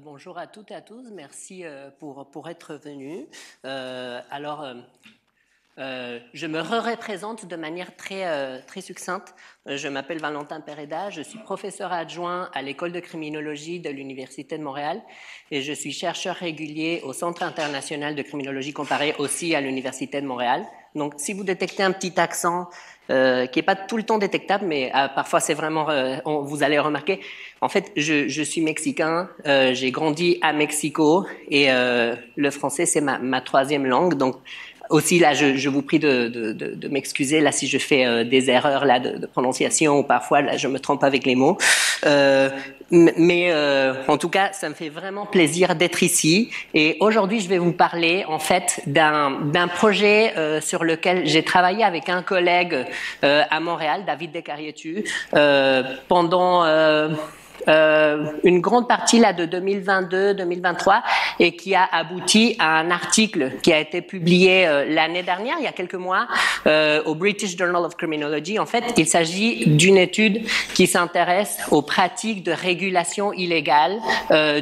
Bonjour à toutes et à tous, merci pour être venus. Je me représente de manière très succincte. Je m'appelle Valentin Pereda, je suis professeur adjoint à l'école de criminologie de l'Université de Montréal et je suis chercheur régulier au Centre international de criminologie comparée aussi à l'Université de Montréal. Donc, si vous détectez un petit accent qui n'est pas tout le temps détectable, mais parfois c'est vraiment, vous allez remarquer. En fait, je suis mexicain, j'ai grandi à Mexico et le français c'est ma troisième langue. Donc, aussi, là, je vous prie de m'excuser là si je fais des erreurs là de prononciation ou parfois là, je me trompe avec les mots. En tout cas, ça me fait vraiment plaisir d'être ici. Et aujourd'hui, je vais vous parler en fait d'un projet sur lequel j'ai travaillé avec un collègue à Montréal, David Descarrietu, pendant une grande partie là de 2022-2023 et qui a abouti à un article qui a été publié l'année dernière, il y a quelques mois, au British Journal of Criminology. En fait, il s'agit d'une étude qui s'intéresse aux pratiques de régulation illégale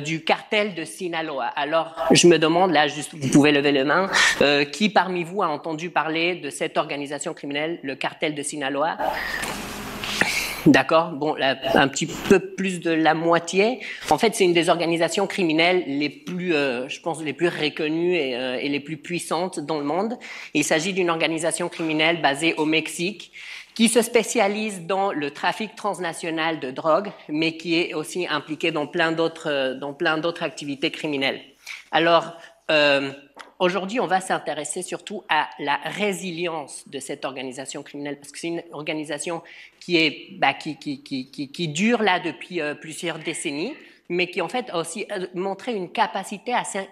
du cartel de Sinaloa. Alors, je me demande, là, juste, vous pouvez lever les mains, qui parmi vous a entendu parler de cette organisation criminelle, le cartel de Sinaloa? D'accord. Bon, là, un petit peu plus de la moitié. En fait, c'est une des organisations criminelles les plus, je pense, les plus reconnues et les plus puissantes dans le monde. Il s'agit d'une organisation criminelle basée au Mexique qui se spécialise dans le trafic transnational de drogue, mais qui est aussi impliquée dans plein d'autres activités criminelles. Alors, aujourd'hui, on va s'intéresser surtout à la résilience de cette organisation criminelle, parce que c'est une organisation qui dure là depuis plusieurs décennies, mais qui en fait a aussi montré une capacité assez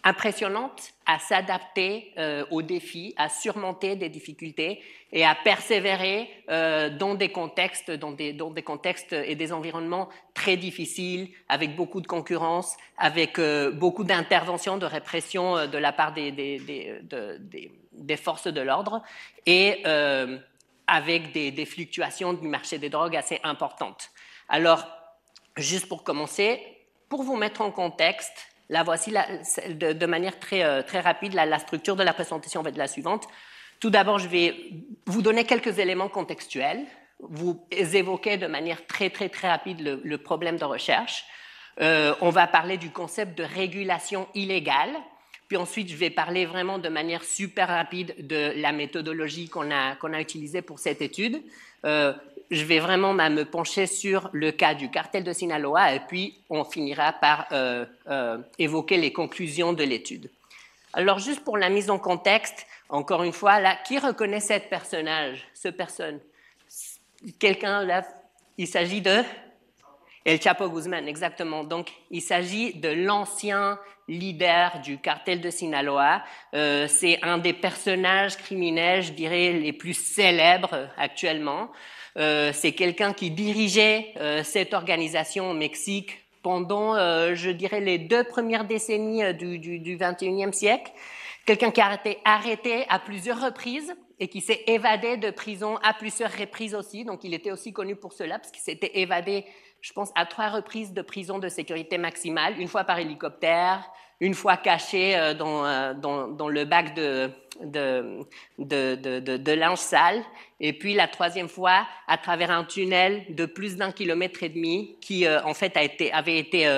impressionnante à s'adapter aux défis, à surmonter des difficultés et à persévérer dans des contextes et des environnements très difficiles, avec beaucoup de concurrence, avec beaucoup d'interventions, de répression de la part des forces de l'ordre et avec des fluctuations du marché des drogues assez importantes. Alors, juste pour commencer, pour vous mettre en contexte, là, voici de manière très rapide la structure de la présentation va être la suivante. Tout d'abord, je vais vous donner quelques éléments contextuels, vous évoquer de manière très rapide le problème de recherche. On va parler du concept de régulation illégale, puis ensuite, je vais parler vraiment de manière super rapide de la méthodologie qu'on a utilisée pour cette étude. Je vais vraiment me pencher sur le cas du cartel de Sinaloa et puis on finira par évoquer les conclusions de l'étude. Alors, juste pour la mise en contexte, encore une fois, là, qui reconnaît ce personne? Quelqu'un, là, il s'agit de El Chapo Guzmán, exactement. Donc, il s'agit de l'ancien leader du cartel de Sinaloa. C'est un des personnages criminels, je dirais, les plus célèbres actuellement. C'est quelqu'un qui dirigeait cette organisation au Mexique pendant, je dirais, les 2 premières décennies du 21e siècle. Quelqu'un qui a été arrêté à plusieurs reprises et qui s'est évadé de prison à plusieurs reprises aussi. Donc, il était aussi connu pour cela, parce qu'il s'était évadé, je pense, à 3 reprises de prison de sécurité maximale, une fois par hélicoptère, une fois caché dans le bac de linge sale, et puis la 3e fois à travers un tunnel de plus d'1,5 kilomètre qui, en fait, avait été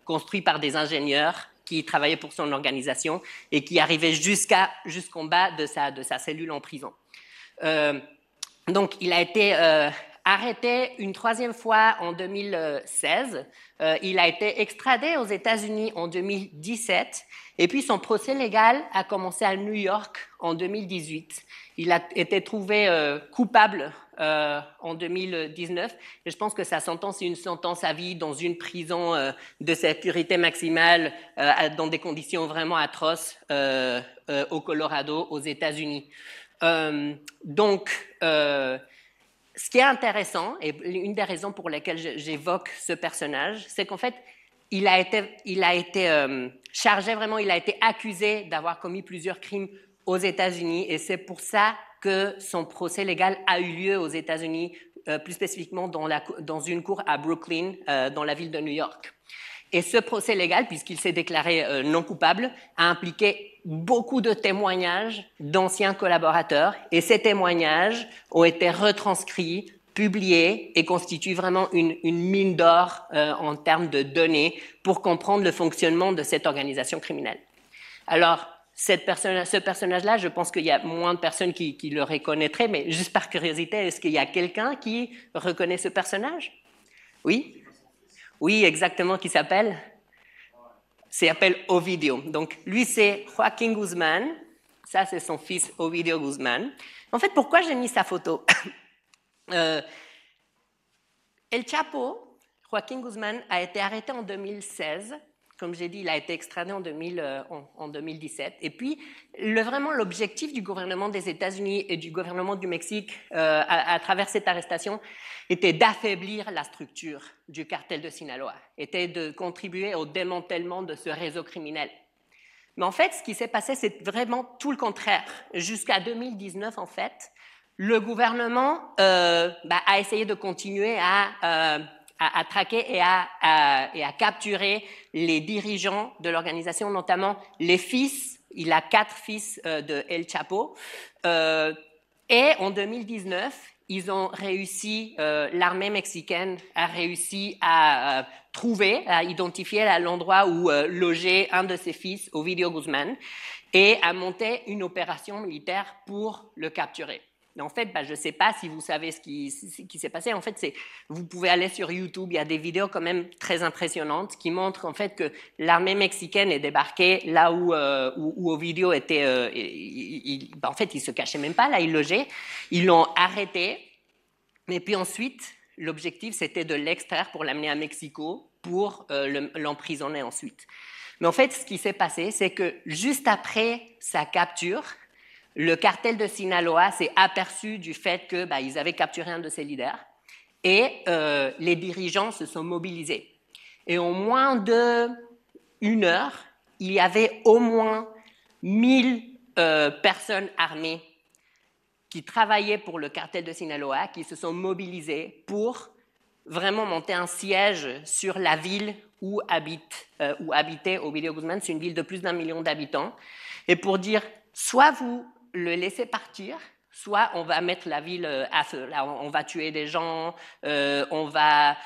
construit par des ingénieurs qui travaillait pour son organisation et qui arrivait jusqu'en bas de sa cellule en prison. Donc, il a été arrêté une 3e fois en 2016. Il a été extradé aux États-Unis en 2017. Et puis, son procès légal a commencé à New York en 2018. Il a été trouvé coupable en 2019 et je pense que sa sentence est une sentence à vie dans une prison de sécurité maximale dans des conditions vraiment atroces au Colorado, aux États-Unis. Ce qui est intéressant, et une des raisons pour lesquelles j'évoque ce personnage, c'est qu'en fait, il a été chargé vraiment, il a été accusé d'avoir commis plusieurs crimes aux États-Unis et c'est pour ça que son procès légal a eu lieu aux États-Unis plus spécifiquement dans une cour à Brooklyn, dans la ville de New York. Et ce procès légal, puisqu'il s'est déclaré non coupable, a impliqué beaucoup de témoignages d'anciens collaborateurs, et ces témoignages ont été retranscrits, publiés, et constituent vraiment une mine d'or en termes de données pour comprendre le fonctionnement de cette organisation criminelle. Alors, ce personnage-là, je pense qu'il y a moins de personnes qui le reconnaîtraient, mais juste par curiosité, est-ce qu'il y a quelqu'un qui reconnaît ce personnage? Oui? Oui, exactement, qui s'appelle? S'appelle Ovidio. Donc, lui, c'est Joaquín Guzmán. Ça, c'est son fils Ovidio Guzmán. En fait, pourquoi j'ai mis sa photo? El Chapo, Joaquín Guzmán, a été arrêté en 2016. Comme j'ai dit, il a été extradé en 2017. Et puis, vraiment, l'objectif du gouvernement des États-Unis et du gouvernement du Mexique, à travers cette arrestation, était d'affaiblir la structure du cartel de Sinaloa, était de contribuer au démantèlement de ce réseau criminel. Mais en fait, ce qui s'est passé, c'est vraiment tout le contraire. Jusqu'à 2019, en fait, le gouvernement a essayé de continuer à traquer et à capturer les dirigeants de l'organisation, notamment les fils. Il a 4 fils de El Chapo. Et en 2019, ils ont réussi, l'armée mexicaine a réussi à trouver, à identifier l'endroit où logeait un de ses fils, Ovidio Guzmán, et à monter une opération militaire pour le capturer. En fait, je ne sais pas si vous savez ce qui s'est passé. En fait, vous pouvez aller sur YouTube, il y a des vidéos quand même très impressionnantes qui montrent en fait que l'armée mexicaine est débarquée là où Ovidio était. En fait, il se cachait même pas là, il logeait. Ils l'ont arrêté, mais puis ensuite, l'objectif c'était de l'extraire pour l'amener à Mexico pour l'emprisonner ensuite. Mais en fait, ce qui s'est passé, c'est que juste après sa capture, le cartel de Sinaloa s'est aperçu du fait qu'ils avaient capturé un de ses leaders et les dirigeants se sont mobilisés. Et en moins d'1 heure, il y avait au moins 1000 personnes armées qui travaillaient pour le cartel de Sinaloa, qui se sont mobilisées pour vraiment monter un siège sur la ville où habitait Ovidio Guzmán. C'est une ville de plus d'1 million d'habitants. Et pour dire, soit vous le laisser partir, soit on va mettre la ville à feu. Là, on va tuer des gens, on va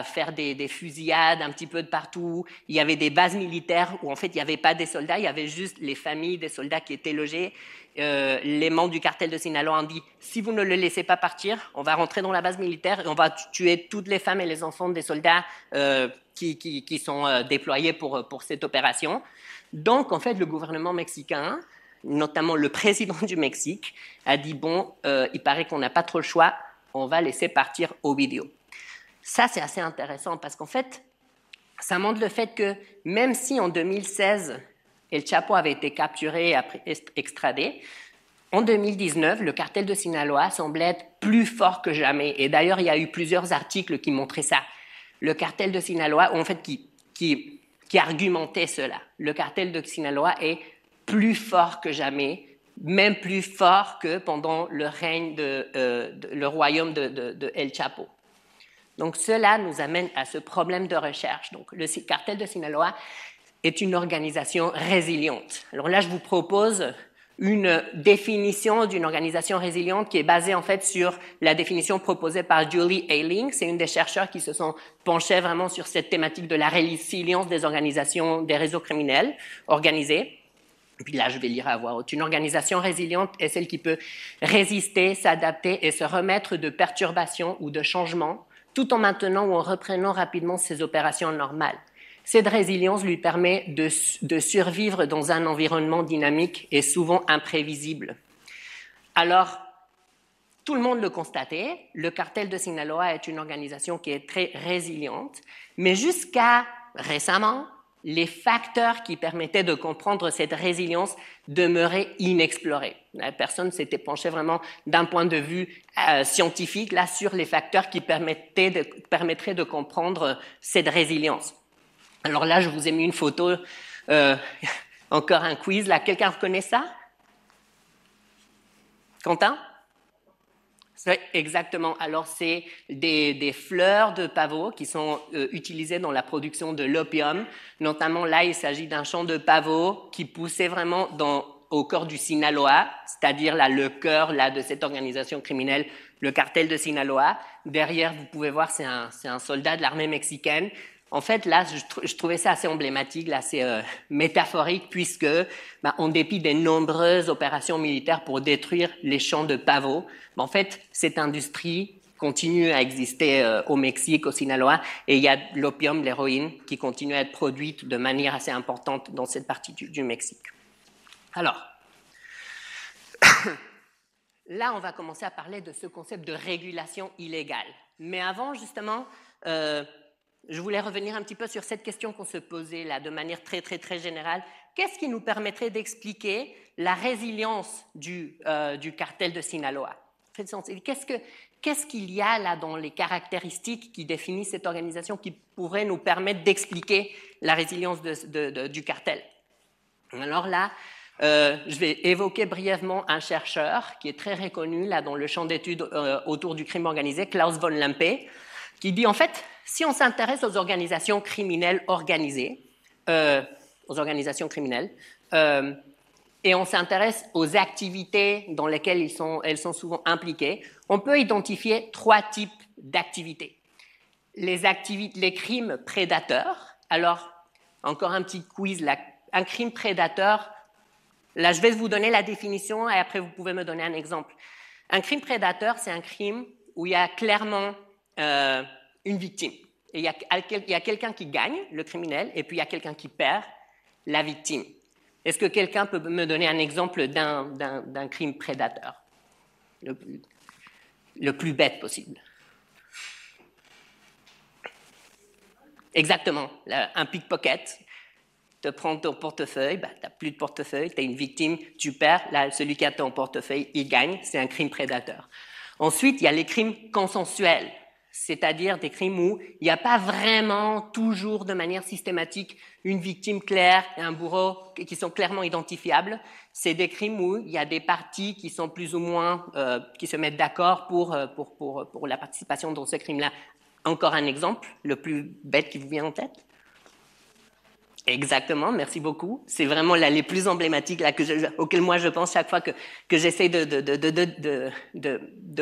faire des fusillades un petit peu de partout. Il y avait des bases militaires où en fait il n'y avait pas des soldats, il y avait juste les familles des soldats qui étaient logés. Les membres du cartel de Sinaloa ont dit, si vous ne le laissez pas partir, on va rentrer dans la base militaire et on va tuer toutes les femmes et les enfants des soldats qui sont déployés pour cette opération. Donc en fait le gouvernement mexicain, notamment le président du Mexique, a dit, il paraît qu'on n'a pas trop le choix, on va laisser partir Ovidio. Ça, c'est assez intéressant parce qu'en fait, ça montre le fait que même si en 2016, El Chapo avait été capturé et après extradé, en 2019, le cartel de Sinaloa semblait être plus fort que jamais. Et d'ailleurs, il y a eu plusieurs articles qui montraient ça. Le cartel de Sinaloa, en fait, qui argumentait cela. Le cartel de Sinaloa est plus fort que jamais, même plus fort que pendant le règne le royaume de El Chapo. Donc cela nous amène à ce problème de recherche. Donc le cartel de Sinaloa est une organisation résiliente. Alors là, je vous propose une définition d'une organisation résiliente qui est basée en fait sur la définition proposée par Julie Ayling. C'est une des chercheurs qui se sont penchés vraiment sur cette thématique de la résilience des organisations, des réseaux criminels organisés. Et puis là, je vais lire à voix haute. Une organisation résiliente est celle qui peut résister, s'adapter et se remettre de perturbations ou de changements, tout en maintenant ou en reprenant rapidement ses opérations normales. Cette résilience lui permet de survivre dans un environnement dynamique et souvent imprévisible. Alors, tout le monde le constatait, le cartel de Sinaloa est une organisation qui est très résiliente, mais jusqu'à récemment, les facteurs qui permettaient de comprendre cette résilience demeuraient inexplorés. Personne ne s'était penché vraiment d'un point de vue scientifique là, sur les facteurs qui permettraient de comprendre cette résilience. Alors là, je vous ai mis une photo, encore un quiz. Là, quelqu'un reconnaît ça? Quentin? Exactement. Alors, c'est des fleurs de pavot qui sont utilisées dans la production de l'opium. Notamment, là, il s'agit d'un champ de pavot qui poussait vraiment au cœur du Sinaloa, c'est-à-dire là, le cœur là, de cette organisation criminelle, le cartel de Sinaloa. Derrière, vous pouvez voir, c'est un soldat de l'armée mexicaine. En fait, là, je trouvais ça assez emblématique, là, assez métaphorique, puisque, en dépit des nombreuses opérations militaires pour détruire les champs de pavot, en fait, cette industrie continue à exister au Mexique, au Sinaloa, et il y a l'opium, l'héroïne, qui continue à être produite de manière assez importante dans cette partie du Mexique. Alors, là, on va commencer à parler de ce concept de régulation illégale. Mais avant, justement, je voulais revenir un petit peu sur cette question qu'on se posait là, de manière très, très, très générale. Qu'est-ce qui nous permettrait d'expliquer la résilience du cartel de Sinaloa? Qu'est-ce qu'il y a là dans les caractéristiques qui définissent cette organisation qui pourrait nous permettre d'expliquer la résilience du cartel? Alors là, je vais évoquer brièvement un chercheur qui est très reconnu là, dans le champ d'études autour du crime organisé, Klaus von Lempe, qui dit en fait, si on s'intéresse aux organisations criminelles organisées, et on s'intéresse aux activités dans lesquelles elles sont souvent impliquées, on peut identifier 3 types d'activités. Les crimes prédateurs. Alors, encore un petit quiz là. Un crime prédateur, là je vais vous donner la définition et après vous pouvez me donner un exemple. Un crime prédateur, c'est un crime où il y a clairement une victime. Et il y a quelqu'un qui gagne, le criminel, et puis il y a quelqu'un qui perd, la victime. Est-ce que quelqu'un peut me donner un exemple d'un crime prédateur? Le plus bête possible. Exactement, un pickpocket. Tu prends ton portefeuille, tu n'as plus de portefeuille, tu es une victime, tu perds, là, celui qui a ton portefeuille, il gagne, c'est un crime prédateur. Ensuite, il y a les crimes consensuels, c'est-à-dire des crimes où il n'y a pas vraiment toujours de manière systématique une victime claire et un bourreau qui sont clairement identifiables. C'est des crimes où il y a des parties qui sont plus ou moins, qui se mettent d'accord pour la participation dans ce crime-là. Encore un exemple, le plus bête qui vous vient en tête? Exactement, merci beaucoup. C'est vraiment là, les plus emblématiques là, auxquels moi je pense chaque fois que j'essaie de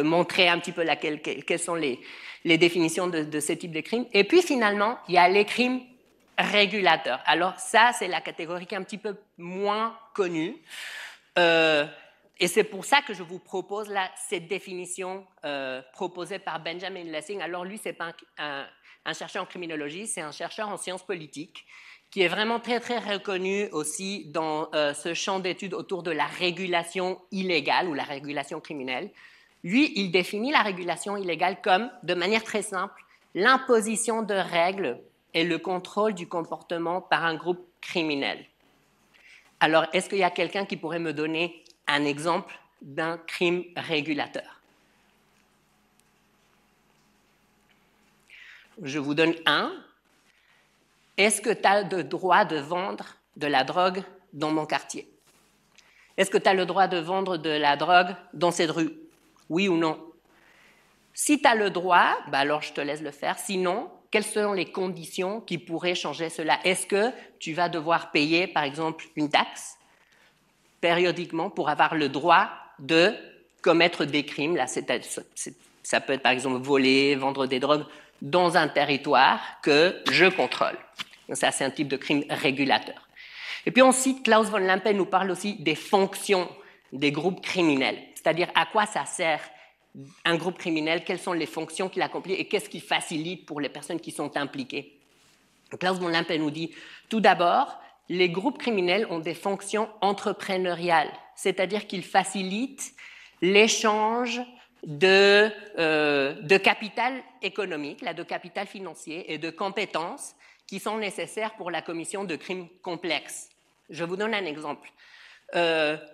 montrer un petit peu là, quelles sont les définitions de ce type de crimes. Et puis finalement, il y a les crimes régulateurs. Alors ça, c'est la catégorie qui est un petit peu moins connue. Et c'est pour ça que je vous propose là, cette définition proposée par Benjamin Lessing. Alors lui, c'est pas un chercheur en criminologie, c'est un chercheur en sciences politiques qui est vraiment très, très reconnu aussi dans ce champ d'études autour de la régulation illégale ou la régulation criminelle. Lui, il définit la régulation illégale comme, de manière très simple, l'imposition de règles et le contrôle du comportement par un groupe criminel. Alors, est-ce qu'il y a quelqu'un qui pourrait me donner un exemple d'un crime régulateur? Je vous donne un. Est-ce que tu as le droit de vendre de la drogue dans mon quartier? Est-ce que tu as le droit de vendre de la drogue dans cette rue? Oui ou non? Si tu as le droit, alors je te laisse le faire. Sinon, quelles sont les conditions qui pourraient changer cela? Est-ce que tu vas devoir payer, par exemple, une taxe périodiquement pour avoir le droit de commettre des crimes? Là, ça peut être, par exemple, voler, vendre des drogues dans un territoire que je contrôle. Ça, c'est un type de crime régulateur. Et puis ensuite, Klaus von Lempe nous parle aussi des fonctions des groupes criminels, c'est-à-dire à quoi ça sert un groupe criminel, quelles sont les fonctions qu'il accomplit et qu'est-ce qui facilite pour les personnes qui sont impliquées. Klaus von Lempe nous dit, tout d'abord, les groupes criminels ont des fonctions entrepreneuriales, c'est-à-dire qu'ils facilitent l'échange de capital économique, de capital financier et de compétences qui sont nécessaires pour la commission de crimes complexes. Je vous donne un exemple.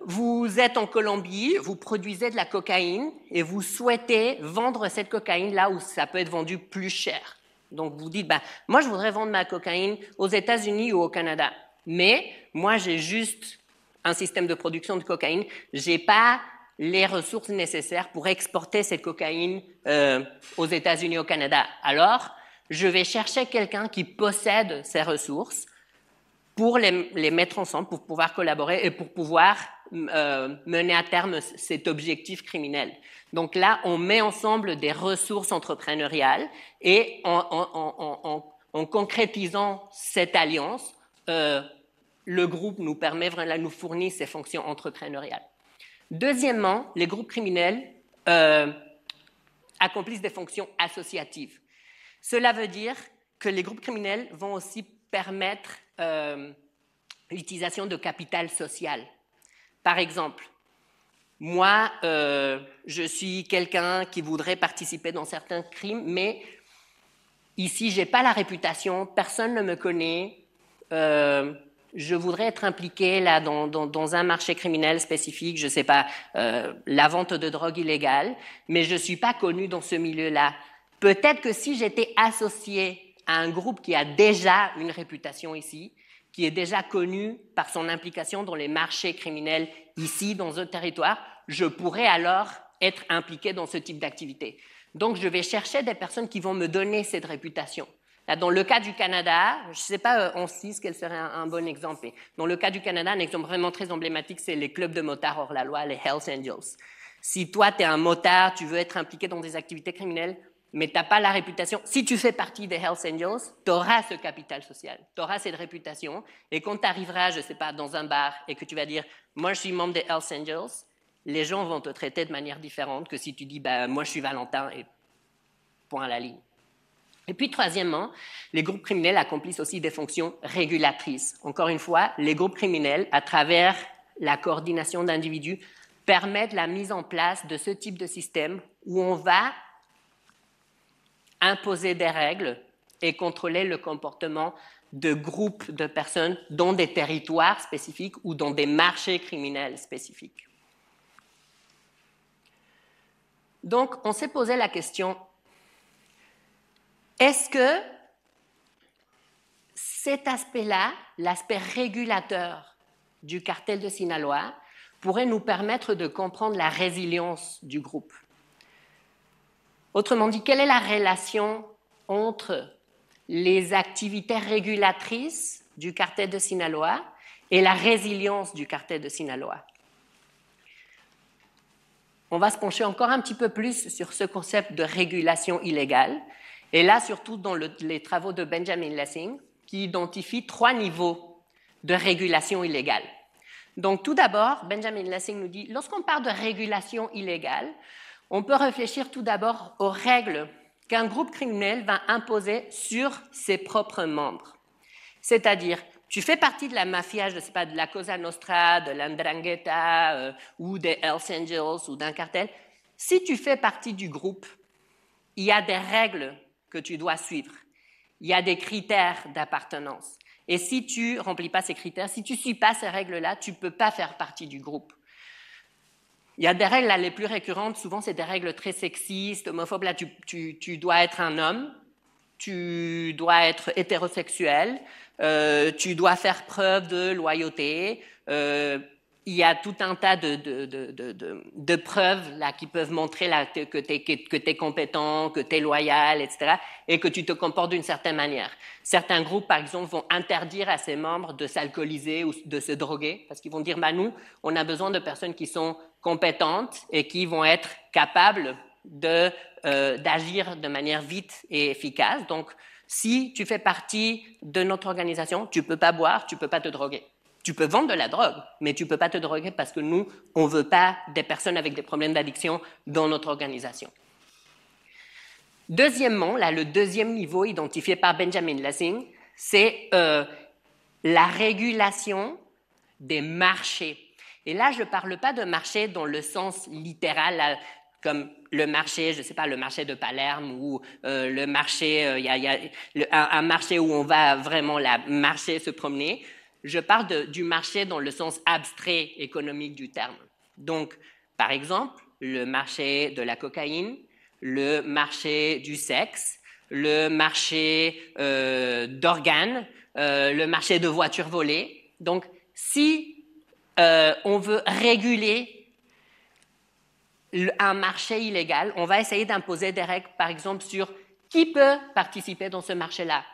Vous êtes en Colombie, vous produisez de la cocaïne et vous souhaitez vendre cette cocaïne là où ça peut être vendu plus cher. Donc vous dites, moi je voudrais vendre ma cocaïne aux États-Unis ou au Canada, mais moi j'ai juste un système de production de cocaïne, j'ai pas les ressources nécessaires pour exporter cette cocaïne aux États-Unis, au Canada. Alors, je vais chercher quelqu'un qui possède ces ressources pour les mettre ensemble, pour pouvoir collaborer et pour pouvoir mener à terme cet objectif criminel. Donc là, on met ensemble des ressources entrepreneuriales et en concrétisant cette alliance, le groupe nous permet vraiment, nous fournit ces fonctions entrepreneuriales. Deuxièmement, les groupes criminels accomplissent des fonctions associatives. Cela veut dire que les groupes criminels vont aussi permettre l'utilisation de capital social. Par exemple, moi, je suis quelqu'un qui voudrait participer dans certains crimes, mais ici, je n'ai pas la réputation, personne ne me connaît. Je voudrais être impliqué là, dans un marché criminel spécifique, je ne sais pas, la vente de drogue illégale, mais je ne suis pas connu dans ce milieu-là. Peut-être que si j'étais associé à un groupe qui a déjà une réputation ici, qui est déjà connu par son implication dans les marchés criminels ici, dans un territoire, je pourrais alors être impliqué dans ce type d'activité. Donc, je vais chercher des personnes qui vont me donner cette réputation. Là, dans le cas du Canada, je ne sais pas en Suisse quel serait un bon exemple, mais dans le cas du Canada, un exemple vraiment très emblématique, c'est les clubs de motards hors la loi, les Hells Angels. Si toi, tu es un motard, tu veux être impliqué dans des activités criminelles, mais tu n'as pas la réputation. Si tu fais partie des Hells Angels, tu auras ce capital social, tu auras cette réputation, et quand tu arriveras, je ne sais pas, dans un bar et que tu vas dire « moi, je suis membre des Hells Angels », les gens vont te traiter de manière différente que si tu dis bah, « moi, je suis Valentin » et point à la ligne. Et puis, troisièmement, les groupes criminels accomplissent aussi des fonctions régulatrices. Encore une fois, les groupes criminels, à travers la coordination d'individus, permettent la mise en place de ce type de système où on va imposer des règles et contrôler le comportement de groupes de personnes dans des territoires spécifiques ou dans des marchés criminels spécifiques. Donc, on s'est posé la question, est-ce que cet aspect-là, l'aspect régulateur du cartel de Sinaloa, pourrait nous permettre de comprendre la résilience du groupe? Autrement dit, quelle est la relation entre les activités régulatrices du cartel de Sinaloa et la résilience du cartel de Sinaloa? On va se pencher encore un petit peu plus sur ce concept de régulation illégale, et là surtout dans les travaux de Benjamin Lessing, qui identifie 3 niveaux de régulation illégale. Donc tout d'abord, Benjamin Lessing nous dit, lorsqu'on parle de régulation illégale, on peut réfléchir tout d'abord aux règles qu'un groupe criminel va imposer sur ses propres membres. C'est-à-dire, tu fais partie de la mafia, je ne sais pas, de la Cosa Nostra, de l'Andrangheta ou des Hells Angels ou d'un cartel. Si tu fais partie du groupe, il y a des règles que tu dois suivre. Il y a des critères d'appartenance. Et si tu ne remplis pas ces critères, si tu ne suis pas ces règles-là, tu ne peux pas faire partie du groupe. Il y a des règles là, les plus récurrentes, souvent c'est des règles très sexistes, homophobes. Là, tu dois être un homme, tu dois être hétérosexuel, tu dois faire preuve de loyauté. Il y a tout un tas de preuves là, qui peuvent montrer là, que tu es compétent, que tu es loyal, etc., et que tu te comportes d'une certaine manière. Certains groupes, par exemple, vont interdire à ses membres de s'alcooliser ou de se droguer, parce qu'ils vont dire, bah, nous, on a besoin de personnes qui sont compétentes et qui vont être capables d'agir de manière vite et efficace. Donc, si tu fais partie de notre organisation, tu ne peux pas boire, tu ne peux pas te droguer. Tu peux vendre de la drogue, mais tu ne peux pas te droguer parce que nous, on ne veut pas des personnes avec des problèmes d'addiction dans notre organisation. Deuxièmement, là, le deuxième niveau identifié par Benjamin Lessing, c'est la régulation des marchés. Et là, je ne parle pas de marché dans le sens littéral, là, comme le marché, je ne sais pas, le marché de Palerme ou le marché, un marché où on va vraiment marcher, se promener. Je parle du marché dans le sens abstrait économique du terme. Donc, par exemple, le marché de la cocaïne, le marché du sexe, le marché d'organes, le marché de voitures volées. Donc, si on veut réguler un marché illégal, on va essayer d'imposer des règles, par exemple, sur qui peut participer dans ce marché-là.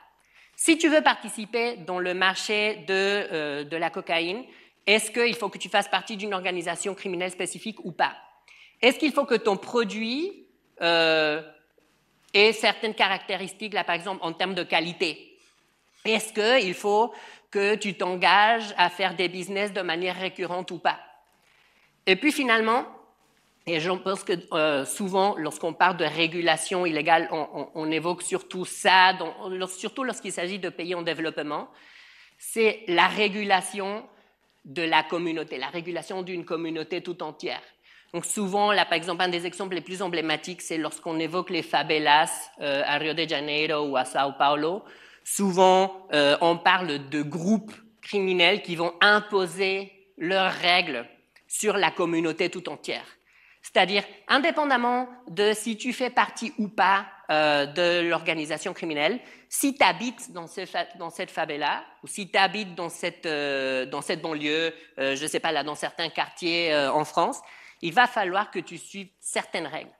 Si tu veux participer dans le marché de la cocaïne, est-ce qu'il faut que tu fasses partie d'une organisation criminelle spécifique ou pas? Est-ce qu'il faut que ton produit ait certaines caractéristiques, là, par exemple, en termes de qualité? Est-ce qu'il faut que tu t'engages à faire des business de manière récurrente ou pas? Et puis finalement, et je pense que souvent, lorsqu'on parle de régulation illégale, on évoque surtout ça, surtout lorsqu'il s'agit de pays en développement, c'est la régulation de la communauté, la régulation d'une communauté tout entière. Donc souvent, là, par exemple, un des exemples les plus emblématiques, c'est lorsqu'on évoque les favelas à Rio de Janeiro ou à Sao Paulo. Souvent, on parle de groupes criminels qui vont imposer leurs règles sur la communauté tout entière. C'est-à-dire, indépendamment de si tu fais partie ou pas de l'organisation criminelle, si tu habites dans cette favela ou si tu habites dans cette banlieue, je ne sais pas, là, dans certains quartiers en France, il va falloir que tu suives certaines règles.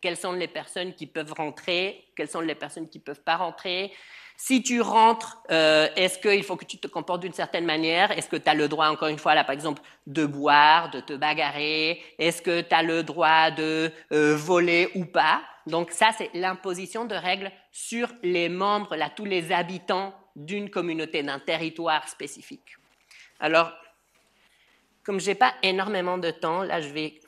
Quelles sont les personnes qui peuvent rentrer, quelles sont les personnes qui ne peuvent pas rentrer. Si tu rentres, est-ce qu'il faut que tu te comportes d'une certaine manière? Est-ce que tu as le droit, encore une fois, là, par exemple, de boire, de te bagarrer? Est-ce que tu as le droit de voler ou pas? Donc ça, c'est l'imposition de règles sur les membres, là, tous les habitants d'une communauté, d'un territoire spécifique. Alors, comme je n'ai pas énormément de temps, là, je vais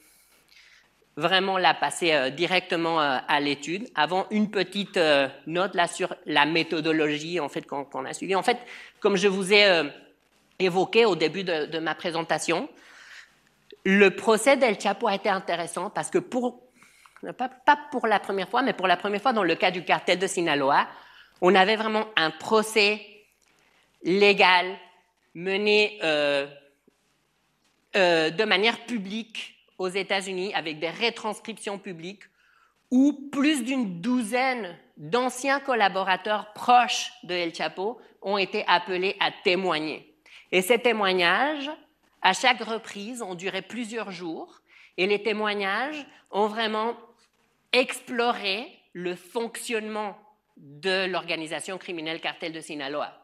vraiment là passer directement à l'étude. Avant, une petite note là sur la méthodologie en fait qu'on a suivie. En fait, comme je vous ai évoqué au début de ma présentation, le procès d'El Chapo a été intéressant parce que pas pour la première fois, mais pour la première fois dans le cas du cartel de Sinaloa, on avait vraiment un procès légal mené de manière publique aux États-Unis avec des retranscriptions publiques où plus d'une douzaine d'anciens collaborateurs proches de El Chapo ont été appelés à témoigner. Et ces témoignages, à chaque reprise, ont duré plusieurs jours et les témoignages ont vraiment exploré le fonctionnement de l'organisation criminelle Cartel de Sinaloa.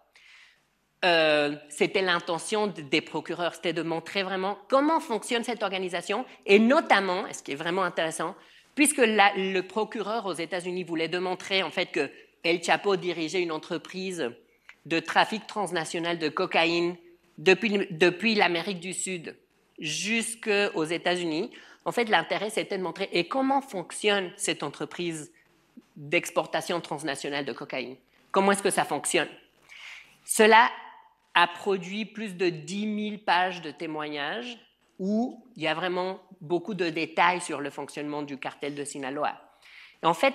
C'était l'intention des procureurs, c'était de montrer vraiment comment fonctionne cette organisation et notamment, ce qui est vraiment intéressant, puisque le procureur aux États-Unis voulait démontrer en fait que El Chapo dirigeait une entreprise de trafic transnational de cocaïne depuis l'Amérique du Sud jusqu'aux États-Unis. En fait, l'intérêt, c'était de montrer et comment fonctionne cette entreprise d'exportation transnationale de cocaïne. Comment est-ce que ça fonctionne? Cela a produit plus de 10 000 pages de témoignages où il y a vraiment beaucoup de détails sur le fonctionnement du cartel de Sinaloa. Et en fait,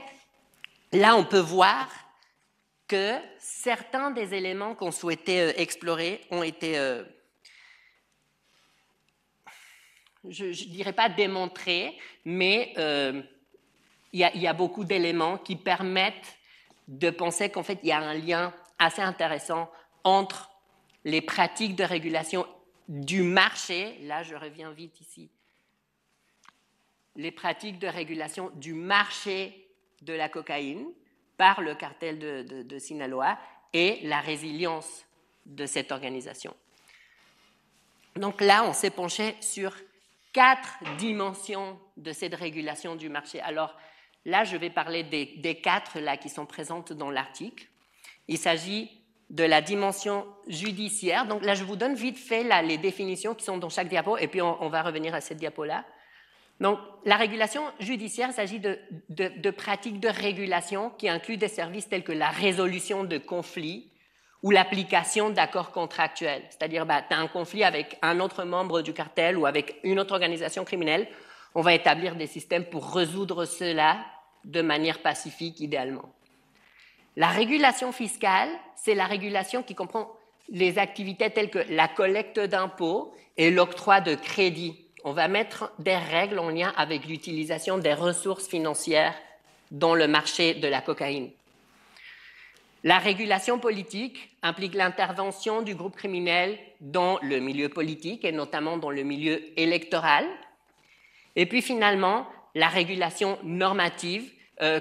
là, on peut voir que certains des éléments qu'on souhaitait explorer ont été, je ne dirais pas démontrés, mais il y a beaucoup d'éléments qui permettent de penser qu'en fait, il y a un lien assez intéressant entre les pratiques de régulation du marché, là je reviens vite ici, les pratiques de régulation du marché de la cocaïne par le cartel de Sinaloa et la résilience de cette organisation. Donc là, on s'est penché sur 4 dimensions de cette régulation du marché. Alors là, je vais parler des 4 là, qui sont présentes dans l'article. Il s'agit de la dimension judiciaire. Donc là, je vous donne vite fait là, les définitions qui sont dans chaque diapo, et puis on va revenir à cette diapo-là. Donc, la régulation judiciaire, il s'agit de pratiques de régulation qui incluent des services tels que la résolution de conflits ou l'application d'accords contractuels. C'est-à-dire, tu as un conflit avec un autre membre du cartel ou avec une autre organisation criminelle, on va établir des systèmes pour résoudre cela de manière pacifique, idéalement. La régulation fiscale, c'est la régulation qui comprend les activités telles que la collecte d'impôts et l'octroi de crédits. On va mettre des règles en lien avec l'utilisation des ressources financières dans le marché de la cocaïne. La régulation politique implique l'intervention du groupe criminel dans le milieu politique et notamment dans le milieu électoral. Et puis finalement, la régulation normative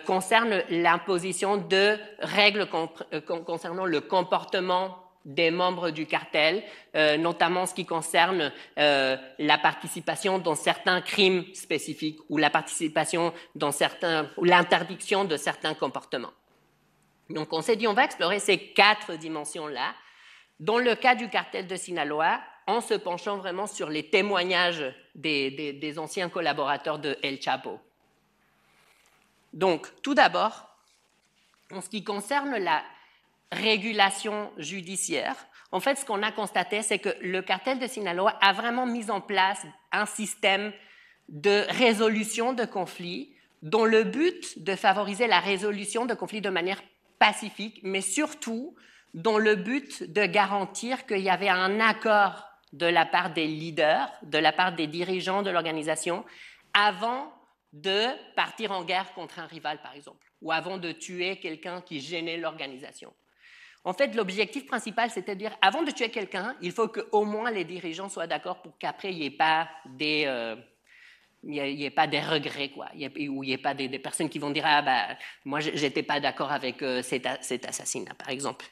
concerne l'imposition de règles concernant le comportement des membres du cartel, notamment ce qui concerne la participation dans certains crimes spécifiques ou la participation dans ou l'interdiction de certains comportements. Donc on s'est dit on va explorer ces 4 dimensions-là. Dans le cas du cartel de Sinaloa, en se penchant vraiment sur les témoignages des anciens collaborateurs de El Chapo. Donc, tout d'abord, en ce qui concerne la régulation judiciaire, en fait, ce qu'on a constaté, c'est que le cartel de Sinaloa a vraiment mis en place un système de résolution de conflits dont le but de favoriser la résolution de conflits de manière pacifique, mais surtout dont le but de garantir qu'il y avait un accord de la part des leaders, de la part des dirigeants de l'organisation, avant de partir en guerre contre un rival, par exemple, ou avant de tuer quelqu'un qui gênait l'organisation. En fait, l'objectif principal, c'était de dire, avant de tuer quelqu'un, il faut qu'au moins les dirigeants soient d'accord pour qu'après, il n'y ait pas des regrets, quoi. Ou il n'y ait pas des personnes qui vont dire « Ah, bah, moi, je n'étais pas d'accord avec cet assassinat, par exemple. »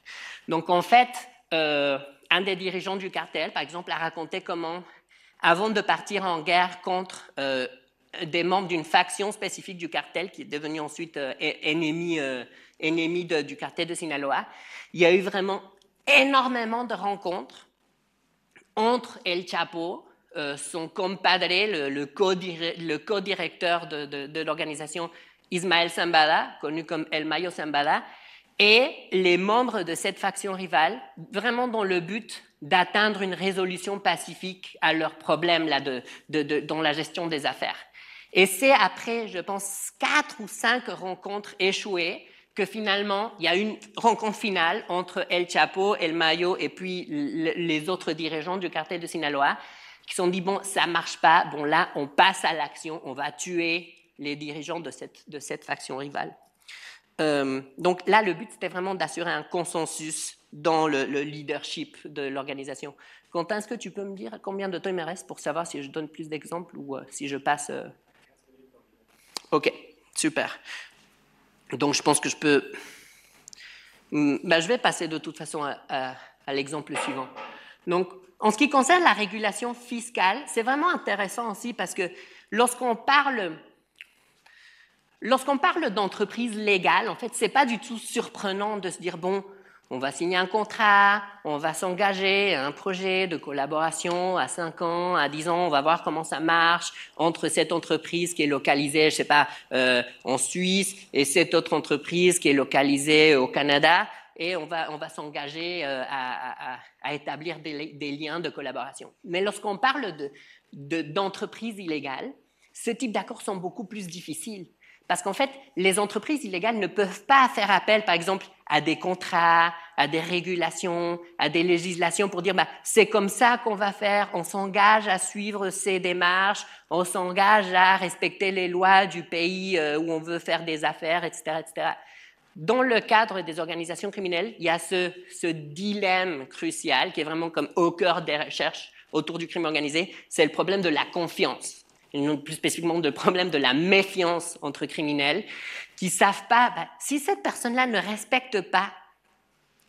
Donc, en fait, un des dirigeants du cartel, par exemple, a raconté comment, avant de partir en guerre contre des membres d'une faction spécifique du cartel, qui est devenue ensuite ennemi du cartel de Sinaloa, il y a eu vraiment énormément de rencontres entre El Chapo, son compadre, le co-directeur de l'organisation Ismael Zambada, connu comme El Mayo Zambada, et les membres de cette faction rivale, vraiment dans le but d'atteindre une résolution pacifique à leurs problèmes là, dans la gestion des affaires. Et c'est après, je pense, 4 ou 5 rencontres échouées que finalement, il y a une rencontre finale entre El Chapo, El Mayo et puis les autres dirigeants du cartel de Sinaloa qui se sont dit, bon, ça ne marche pas, bon là, on passe à l'action, on va tuer les dirigeants de cette faction rivale. Donc là, le but, c'était vraiment d'assurer un consensus dans le leadership de l'organisation. Quentin, est-ce que tu peux me dire combien de temps il me reste pour savoir si je donne plus d'exemples ou si je passe Ok, super. Donc, je pense que je peux... je vais passer de toute façon à l'exemple suivant. Donc, en ce qui concerne la régulation fiscale, c'est vraiment intéressant aussi parce que lorsqu'on parle d'entreprise légale, en fait, ce n'est pas du tout surprenant de se dire, bon, on va signer un contrat, on va s'engager à un projet de collaboration à 5 ans, à 10 ans, on va voir comment ça marche entre cette entreprise qui est localisée, je ne sais pas, en Suisse et cette autre entreprise qui est localisée au Canada et on va s'engager à établir des liens de collaboration. Mais lorsqu'on parle d'entreprises illégales, ce type d'accords sont beaucoup plus difficiles. Parce qu'en fait, les entreprises illégales ne peuvent pas faire appel, par exemple, à des contrats, à des régulations, à des législations pour dire bah, c'est comme ça qu'on va faire, on s'engage à suivre ces démarches, on s'engage à respecter les lois du pays où on veut faire des affaires, etc., etc. Dans le cadre des organisations criminelles, il y a ce dilemme crucial qui est vraiment comme au cœur des recherches autour du crime organisé, c'est le problème de la confiance. Plus spécifiquement le problème de la méfiance entre criminels qui ne savent pas, si cette personne-là ne respecte pas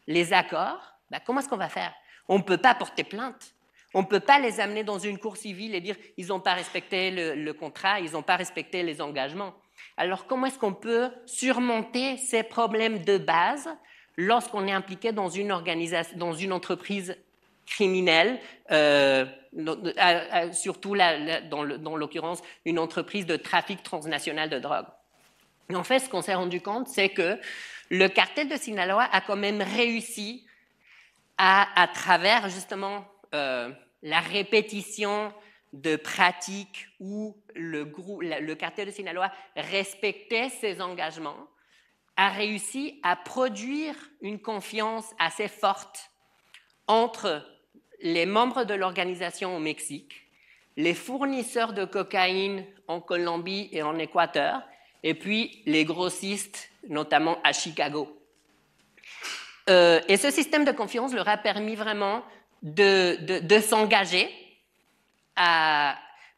les accords, comment est-ce qu'on va faire? On ne peut pas porter plainte. On ne peut pas les amener dans une cour civile et dire ils n'ont pas respecté le contrat, ils n'ont pas respecté les engagements. Alors comment est-ce qu'on peut surmonter ces problèmes de base lorsqu'on est impliqué dans une organisation, dans une entreprise criminelle, surtout dans l'occurrence une entreprise de trafic transnational de drogue. Et en fait, ce qu'on s'est rendu compte, c'est que le cartel de Sinaloa a quand même réussi à travers justement la répétition de pratiques où le cartel de Sinaloa respectait ses engagements, a réussi à produire une confiance assez forte entre les membres de l'organisation au Mexique, les fournisseurs de cocaïne en Colombie et en Équateur, et puis les grossistes, notamment à Chicago. Et ce système de confiance leur a permis vraiment de s'engager à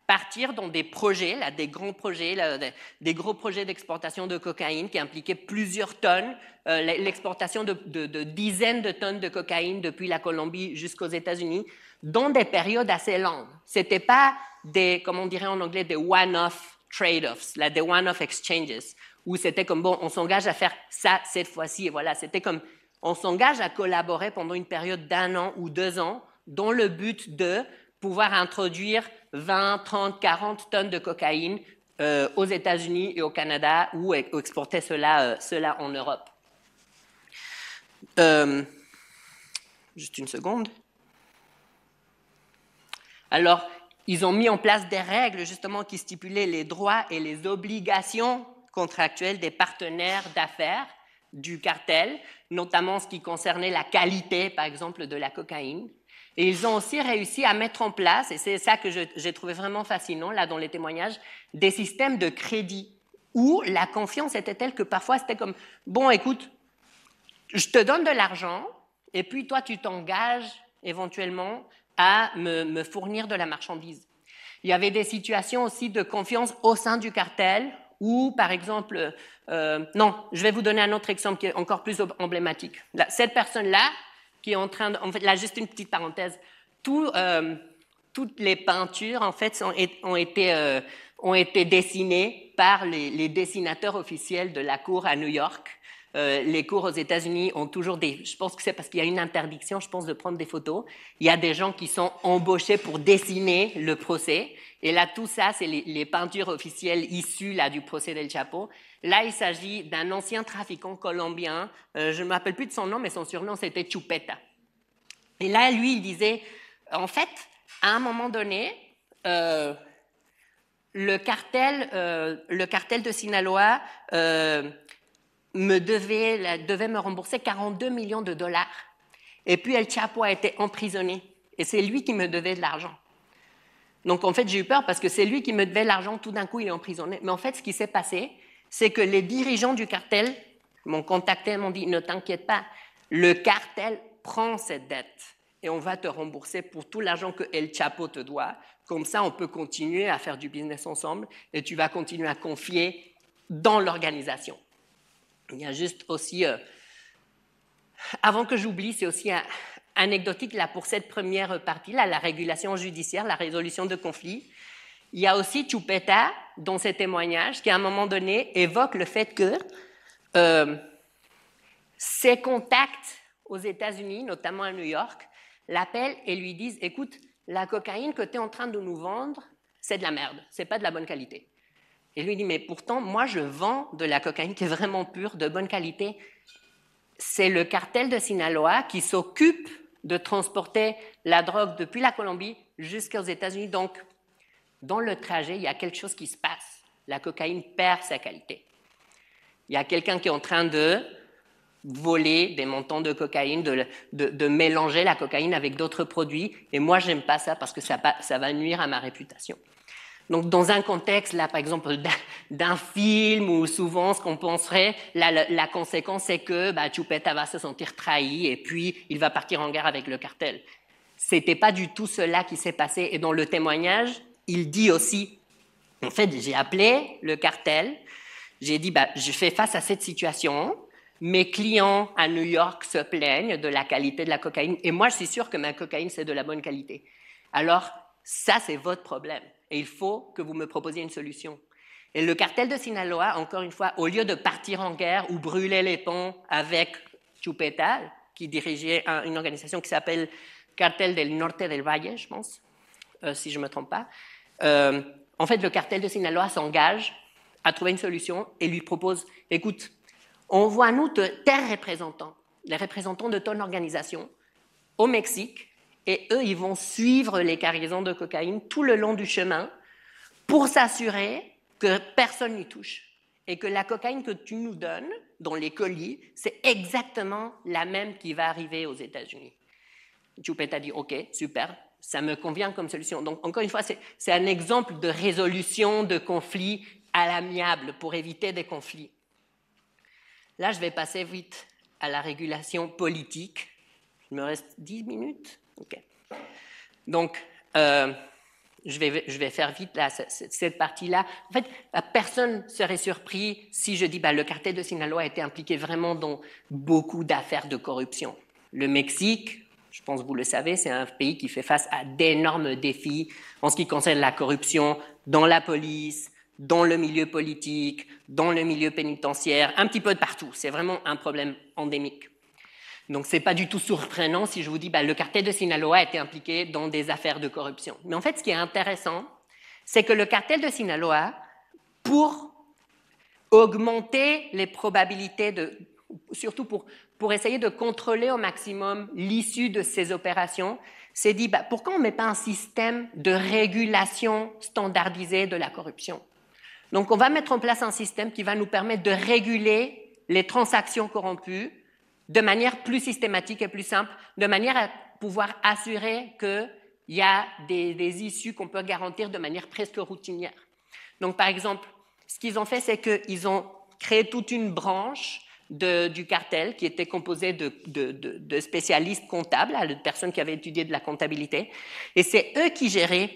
partir dans des projets, là, des grands projets, là, des gros projets d'exportation de cocaïne qui impliquaient plusieurs tonnes, l'exportation de dizaines de tonnes de cocaïne depuis la Colombie jusqu'aux États-Unis, dans des périodes assez longues. Ce n'était pas des, comme on dirait en anglais, des one-off trade-offs, là, des one-off exchanges, où c'était comme, bon, on s'engage à faire ça cette fois-ci, et voilà, c'était comme, on s'engage à collaborer pendant une période d'1 an ou 2 ans, dans le but de pouvoir introduire 20, 30, 40 tonnes de cocaïne aux États-Unis et au Canada ou exporter cela en Europe. Juste une seconde. Alors, ils ont mis en place des règles justement qui stipulaient les droits et les obligations contractuelles des partenaires d'affaires du cartel, notamment ce qui concernait la qualité, par exemple, de la cocaïne. Et ils ont aussi réussi à mettre en place, et c'est ça que j'ai trouvé vraiment fascinant là dans les témoignages, des systèmes de crédit où la confiance était telle que parfois c'était comme, bon, écoute, je te donne de l'argent et puis toi tu t'engages éventuellement à me fournir de la marchandise. Il y avait des situations aussi de confiance au sein du cartel où, par exemple, non, je vais vous donner un autre exemple qui est encore plus emblématique. Là, cette personne-là, qui est en train de, en fait, là, juste une petite parenthèse, toutes les peintures, en fait, ont été dessinées par les dessinateurs officiels de la cour à New York. Les cours aux États-Unis ont toujours des... Je pense que c'est parce qu'il y a une interdiction, je pense, de prendre des photos. Il y a des gens qui sont embauchés pour dessiner le procès. Et là, tout ça, c'est les peintures officielles issues là, du procès d'El Chapo. Là, il s'agit d'un ancien trafiquant colombien. Je ne me rappelle plus de son nom, mais son surnom, c'était Chupeta. Et là, lui, il disait, en fait, à un moment donné, le cartel de Sinaloa devait me rembourser 42 millions de dollars. Et puis El Chapo a été emprisonné. Et c'est lui qui me devait de l'argent. Donc en fait, j'ai eu peur parce que c'est lui qui me devait l'argent. Tout d'un coup, il est emprisonné. Mais en fait, ce qui s'est passé, c'est que les dirigeants du cartel m'ont contacté et m'ont dit « Ne t'inquiète pas, le cartel prend cette dette et on va te rembourser pour tout l'argent que El Chapo te doit. Comme ça, on peut continuer à faire du business ensemble et tu vas continuer à confier dans l'organisation. » Il y a juste aussi, avant que j'oublie, c'est aussi anecdotique là, pour cette première partie-là, la régulation judiciaire, la résolution de conflits. Il y a aussi Chupeta, dans ses témoignages, qui à un moment donné évoque le fait que ses contacts aux États-Unis, notamment à New York, l'appellent et lui disent « Écoute, la cocaïne que tu es en train de nous vendre, c'est de la merde, c'est pas de la bonne qualité. » Et lui dit, mais pourtant, moi, je vends de la cocaïne qui est vraiment pure, de bonne qualité. C'est le cartel de Sinaloa qui s'occupe de transporter la drogue depuis la Colombie jusqu'aux États-Unis. Donc, dans le trajet, il y a quelque chose qui se passe. La cocaïne perd sa qualité. Il y a quelqu'un qui est en train de voler des montants de cocaïne, de mélanger la cocaïne avec d'autres produits. Et moi, j'aime pas ça parce que ça va nuire à ma réputation. Donc, dans un contexte, là, par exemple, d'un film où souvent, ce qu'on penserait, la conséquence, c'est que Chupeta va se sentir trahi et puis il va partir en guerre avec le cartel. C'était pas du tout cela qui s'est passé. Et dans le témoignage, il dit aussi, en fait, j'ai appelé le cartel, j'ai dit, je fais face à cette situation, mes clients à New York se plaignent de la qualité de la cocaïne et moi, je suis sûr que ma cocaïne, c'est de la bonne qualité. Alors, ça, c'est votre problème. Et il faut que vous me proposiez une solution. Et le cartel de Sinaloa, encore une fois, au lieu de partir en guerre ou brûler les ponts avec Chupeta, qui dirigeait une organisation qui s'appelle Cartel del Norte del Valle, je pense, si je ne me trompe pas, en fait, le cartel de Sinaloa s'engage à trouver une solution et lui propose, écoute, envoie-nous tes représentants, les représentants de ton organisation, au Mexique, et eux, ils vont suivre les cargaisons de cocaïne tout le long du chemin pour s'assurer que personne n'y touche et que la cocaïne que tu nous donnes dans les colis, c'est exactement la même qui va arriver aux États-Unis. Chupeta dit « Ok, super, ça me convient comme solution. » Donc, encore une fois, c'est un exemple de résolution de conflits à l'amiable pour éviter des conflits. Là, je vais passer vite à la régulation politique. Il me reste 10 minutes. OK. Donc, je vais faire vite là, cette partie-là. En fait, personne ne serait surpris si je dis le cartel de Sinaloa a été impliqué vraiment dans beaucoup d'affaires de corruption. Le Mexique, je pense que vous le savez, c'est un pays qui fait face à d'énormes défis en ce qui concerne la corruption dans la police, dans le milieu politique, dans le milieu pénitentiaire, un petit peu de partout. C'est vraiment un problème endémique. Donc, ce n'est pas du tout surprenant si je vous dis le cartel de Sinaloa a été impliqué dans des affaires de corruption. Mais en fait, ce qui est intéressant, c'est que le cartel de Sinaloa, pour augmenter les probabilités, surtout pour essayer de contrôler au maximum l'issue de ces opérations, s'est dit pourquoi on ne met pas un système de régulation standardisé de la corruption? Donc, on va mettre en place un système qui va nous permettre de réguler les transactions corrompues de manière plus systématique et plus simple, de manière à pouvoir assurer qu'il y a des issues qu'on peut garantir de manière presque routinière. Donc, par exemple, ce qu'ils ont fait, c'est qu'ils ont créé toute une branche du cartel qui était composée de spécialistes comptables, de personnes qui avaient étudié de la comptabilité, et c'est eux qui géraient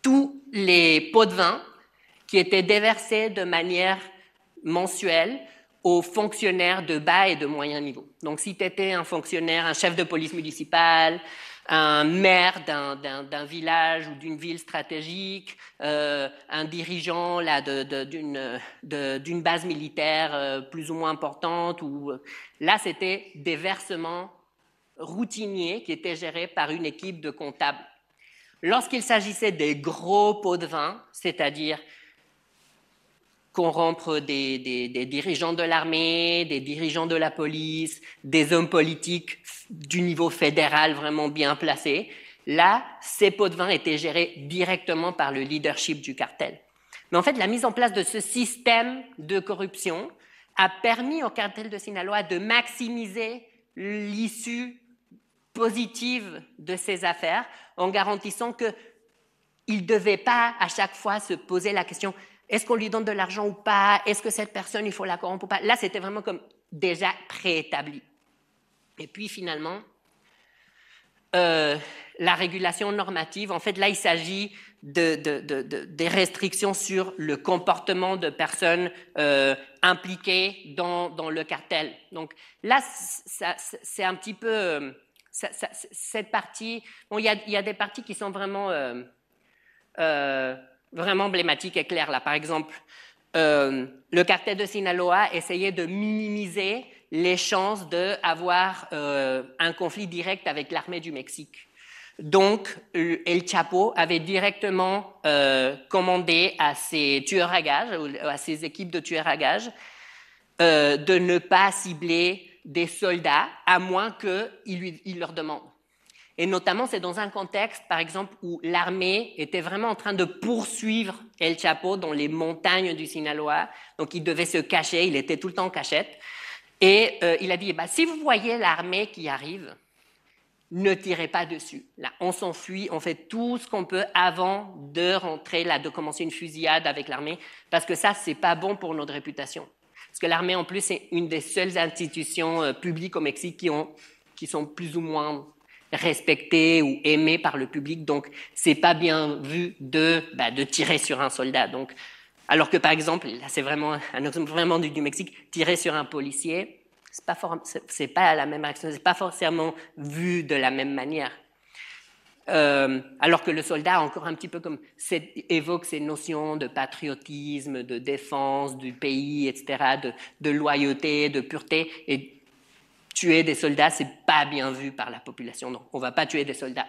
tous les pots de vin qui étaient déversés de manière mensuelle aux fonctionnaires de bas et de moyen niveau. Donc, si tu étais un fonctionnaire, un chef de police municipale, un maire d'un village ou d'une ville stratégique, un dirigeant d'une base militaire plus ou moins importante, là, c'était des versements routiniers qui étaient gérés par une équipe de comptables. Lorsqu'il s'agissait des gros pots de vin, c'est-à-dire corrompre des dirigeants de l'armée, des dirigeants de la police, des hommes politiques du niveau fédéral vraiment bien placés. Là, ces pots de vin étaient gérés directement par le leadership du cartel. Mais en fait, la mise en place de ce système de corruption a permis au cartel de Sinaloa de maximiser l'issue positive de ces affaires en garantissant qu'il ne devait pas à chaque fois se poser la question « est-ce qu'on lui donne de l'argent ou pas? Est-ce que cette personne, il faut la corrompre ou pas ?» Là, c'était vraiment comme déjà préétabli. Et puis, finalement, la régulation normative, en fait, là, il s'agit des restrictions sur le comportement de personnes impliquées dans le cartel. Donc, là, c'est un petit peu... cette partie... Bon, il y a des parties qui sont vraiment... vraiment emblématique et clair. Là, par exemple, le cartel de Sinaloa essayait de minimiser les chances d'avoir un conflit direct avec l'armée du Mexique. Donc, El Chapo avait directement commandé à ses tueurs à gages, à ses équipes de tueurs à gages, de ne pas cibler des soldats, à moins qu'ils leur demandent. Et notamment, c'est dans un contexte, par exemple, où l'armée était vraiment en train de poursuivre El Chapo dans les montagnes du Sinaloa. Donc, il devait se cacher, il était tout le temps en cachette. Et il a dit, si vous voyez l'armée qui arrive, ne tirez pas dessus. Là, on s'enfuit, on fait tout ce qu'on peut avant de rentrer, là, de commencer une fusillade avec l'armée, parce que ça, c'est pas bon pour notre réputation. Parce que l'armée, en plus, c'est une des seules institutions publiques au Mexique qui sont plus ou moins respecté ou aimé par le public, donc c'est pas bien vu de tirer sur un soldat. Donc, alors que par exemple, là c'est vraiment un exemple vraiment du Mexique, tirer sur un policier, c'est pas la même action, c'est pas forcément vu de la même manière. Alors que le soldat, encore un petit peu comme évoque ces notions de patriotisme, de défense du pays, etc., de loyauté, de pureté, et tuer des soldats, c'est pas bien vu par la population. Non, on va pas tuer des soldats.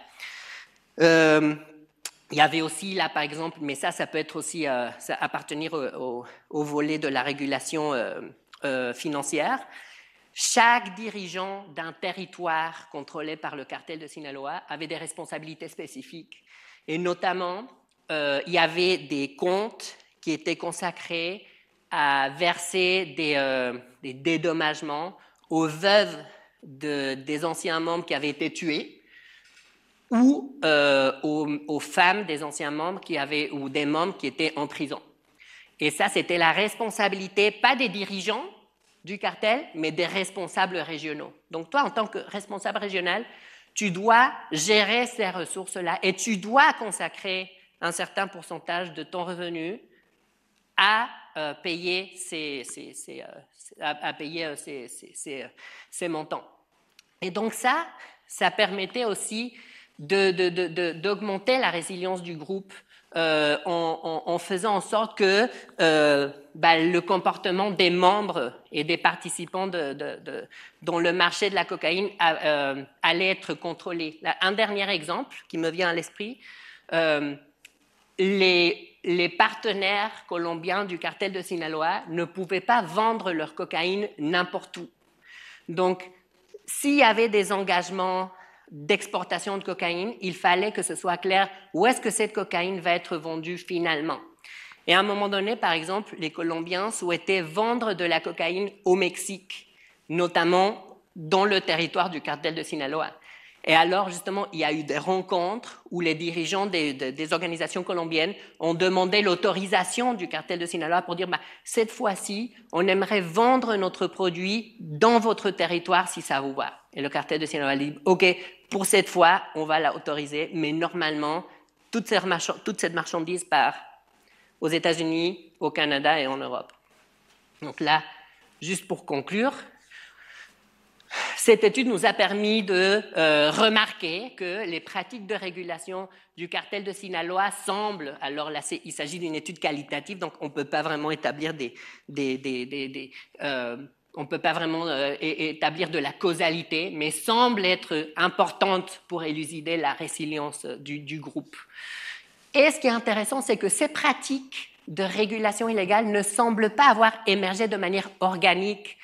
Il y avait aussi là, par exemple, mais ça peut être aussi ça appartenir au volet de la régulation financière. Chaque dirigeant d'un territoire contrôlé par le cartel de Sinaloa avait des responsabilités spécifiques. Et notamment, il y avait des comptes qui étaient consacrés à verser des dédommagements aux veuves des anciens membres qui avaient été tués ou aux femmes des anciens membres ou des membres qui étaient en prison. Et ça, c'était la responsabilité, pas des dirigeants du cartel, mais des responsables régionaux. Donc toi, en tant que responsable régional, tu dois gérer ces ressources-là et tu dois consacrer un certain pourcentage de ton revenu à payer ces montants. Et donc ça permettait aussi d'augmenter la résilience du groupe en faisant en sorte que le comportement des membres et des participants dans le marché de la cocaïne allait être contrôlé. Un dernier exemple qui me vient à l'esprit, les partenaires colombiens du cartel de Sinaloa ne pouvaient pas vendre leur cocaïne n'importe où. Donc, s'il y avait des engagements d'exportation de cocaïne, il fallait que ce soit clair où est-ce que cette cocaïne va être vendue finalement. Et à un moment donné, par exemple, les Colombiens souhaitaient vendre de la cocaïne au Mexique, notamment dans le territoire du cartel de Sinaloa. Et alors, justement, il y a eu des rencontres où les dirigeants des organisations colombiennes ont demandé l'autorisation du cartel de Sinaloa pour dire cette fois-ci, on aimerait vendre notre produit dans votre territoire si ça vous va. Et le cartel de Sinaloa dit OK, pour cette fois, on va l'autoriser, mais normalement, toute cette marchandise part aux États-Unis, au Canada et en Europe. Donc là, juste pour conclure, cette étude nous a permis de remarquer que les pratiques de régulation du cartel de Sinaloa semblent, alors là il s'agit d'une étude qualitative, donc on ne peut pas vraiment établir on peut pas vraiment établir de la causalité, mais semblent être importantes pour élucider la résilience du groupe. Et ce qui est intéressant, c'est que ces pratiques de régulation illégale ne semblent pas avoir émergé de manière organique,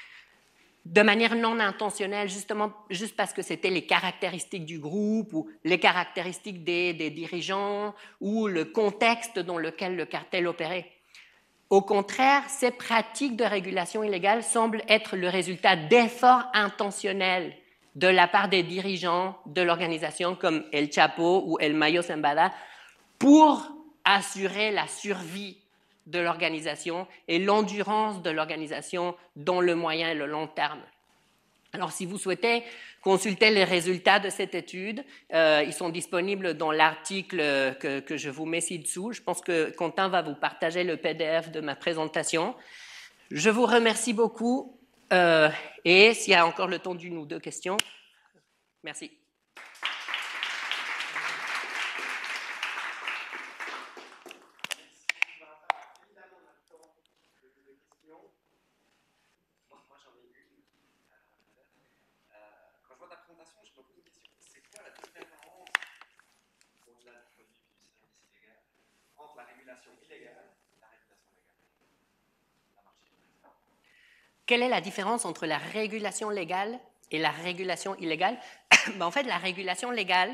de manière non intentionnelle, justement juste parce que c'était les caractéristiques du groupe ou les caractéristiques des dirigeants ou le contexte dans lequel le cartel opérait. Au contraire, ces pratiques de régulation illégale semblent être le résultat d'efforts intentionnels de la part des dirigeants de l'organisation comme El Chapo ou El Mayo Zambada pour assurer la survie de l'organisation et l'endurance de l'organisation dans le moyen et le long terme. Alors, si vous souhaitez consulter les résultats de cette étude, ils sont disponibles dans l'article que je vous mets ci-dessous. Je pense que Quentin va vous partager le PDF de ma présentation. Je vous remercie beaucoup et s'il y a encore le temps d'une ou deux questions, merci. Quelle est la différence entre la régulation légale et la régulation illégale? En fait, la régulation légale,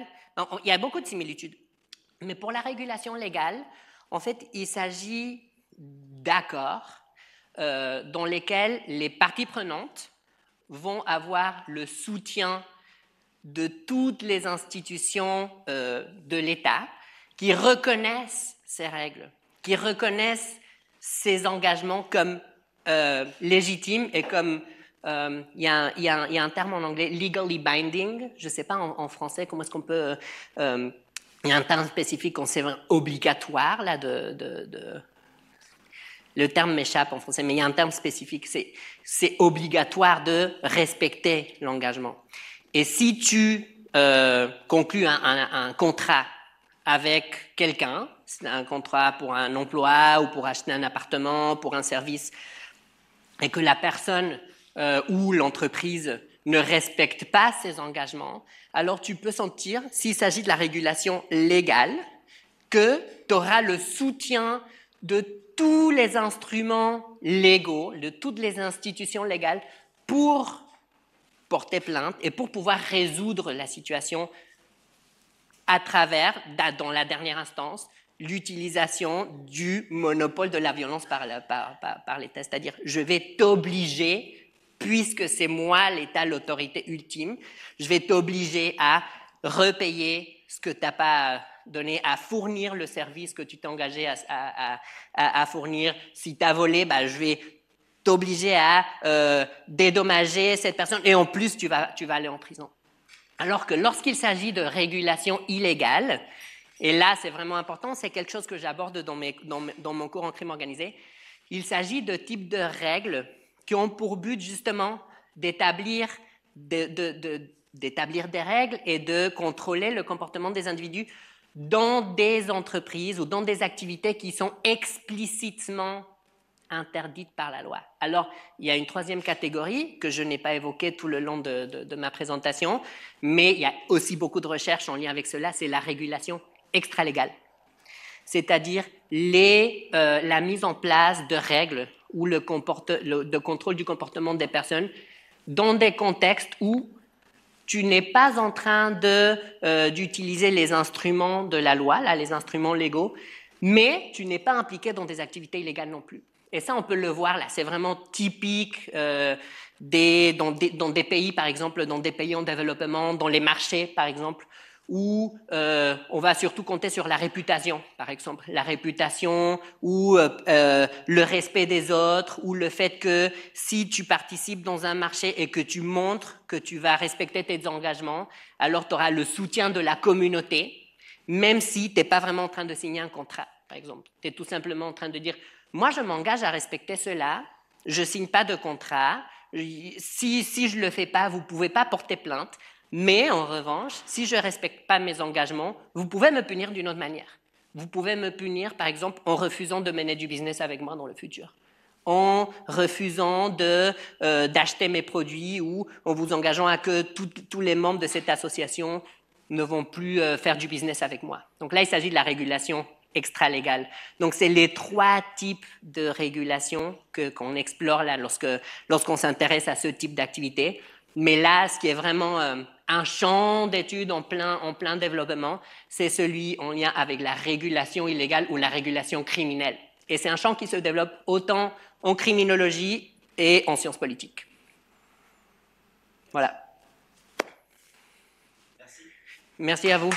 il y a beaucoup de similitudes. Mais pour la régulation légale, en fait, il s'agit d'accords dans lesquels les parties prenantes vont avoir le soutien de toutes les institutions de l'État qui reconnaissent ces règles, qui reconnaissent ces engagements comme légitimes et comme il y a un terme en anglais, legally binding, je ne sais pas en français comment est-ce qu'on peut... il y a un terme spécifique, on sait obligatoire, là, le terme m'échappe en français, mais il y a un terme spécifique, c'est obligatoire de respecter l'engagement. Et si tu conclus un contrat avec quelqu'un, un contrat pour un emploi ou pour acheter un appartement, pour un service, et que la personne ou l'entreprise ne respecte pas ses engagements, alors tu peux sentir, s'il s'agit de la régulation légale, que tu auras le soutien de tous les instruments légaux, de toutes les institutions légales pour porter plainte et pour pouvoir résoudre la situation à travers, dans la dernière instance, l'utilisation du monopole de la violence par l'État. C'est-à-dire, je vais t'obliger, puisque c'est moi l'État, l'autorité ultime, je vais t'obliger à repayer ce que tu n'as pas donné, à fournir le service que tu t'es engagé à fournir. Si tu as volé, je vais t'obliger à dédommager cette personne et en plus, tu vas aller en prison. Alors que lorsqu'il s'agit de régulation illégale, et là c'est vraiment important, c'est quelque chose que j'aborde dans mon cours en crime organisé, il s'agit de types de règles qui ont pour but justement d'établir des règles et de contrôler le comportement des individus dans des entreprises ou dans des activités qui sont explicitement interdites par la loi. Alors, il y a une troisième catégorie que je n'ai pas évoquée tout le long de ma présentation, mais il y a aussi beaucoup de recherches en lien avec cela, c'est la régulation extralégale. C'est-à-dire la mise en place de règles ou de contrôle du comportement des personnes dans des contextes où tu n'es pas en train d'utiliser les instruments de la loi, là, les instruments légaux, mais tu n'es pas impliqué dans des activités illégales non plus. Et ça, on peut le voir là, c'est vraiment typique dans des pays, par exemple, dans des pays en développement, dans les marchés, par exemple, où on va surtout compter sur la réputation, par exemple, la réputation ou le respect des autres ou le fait que si tu participes dans un marché et que tu montres que tu vas respecter tes engagements, alors tu auras le soutien de la communauté, même si tu n'es pas vraiment en train de signer un contrat, par exemple. Tu es tout simplement en train de dire « moi, je m'engage à respecter cela, je ne signe pas de contrat, si je ne le fais pas, vous ne pouvez pas porter plainte. » Mais en revanche, si je ne respecte pas mes engagements, vous pouvez me punir d'une autre manière. Vous pouvez me punir, par exemple, en refusant de mener du business avec moi dans le futur, en refusant d'acheter mes produits ou en vous engageant à que tous les membres de cette association ne vont plus faire du business avec moi. Donc là, il s'agit de la régulation extralégale. Donc, c'est les trois types de régulation qu'on explore là lorsqu'on s'intéresse à ce type d'activité. Mais là, ce qui est vraiment un champ d'études en plein développement, c'est celui en lien avec la régulation illégale ou la régulation criminelle. Et c'est un champ qui se développe autant en criminologie et en sciences politiques. Voilà. Merci. Merci à vous.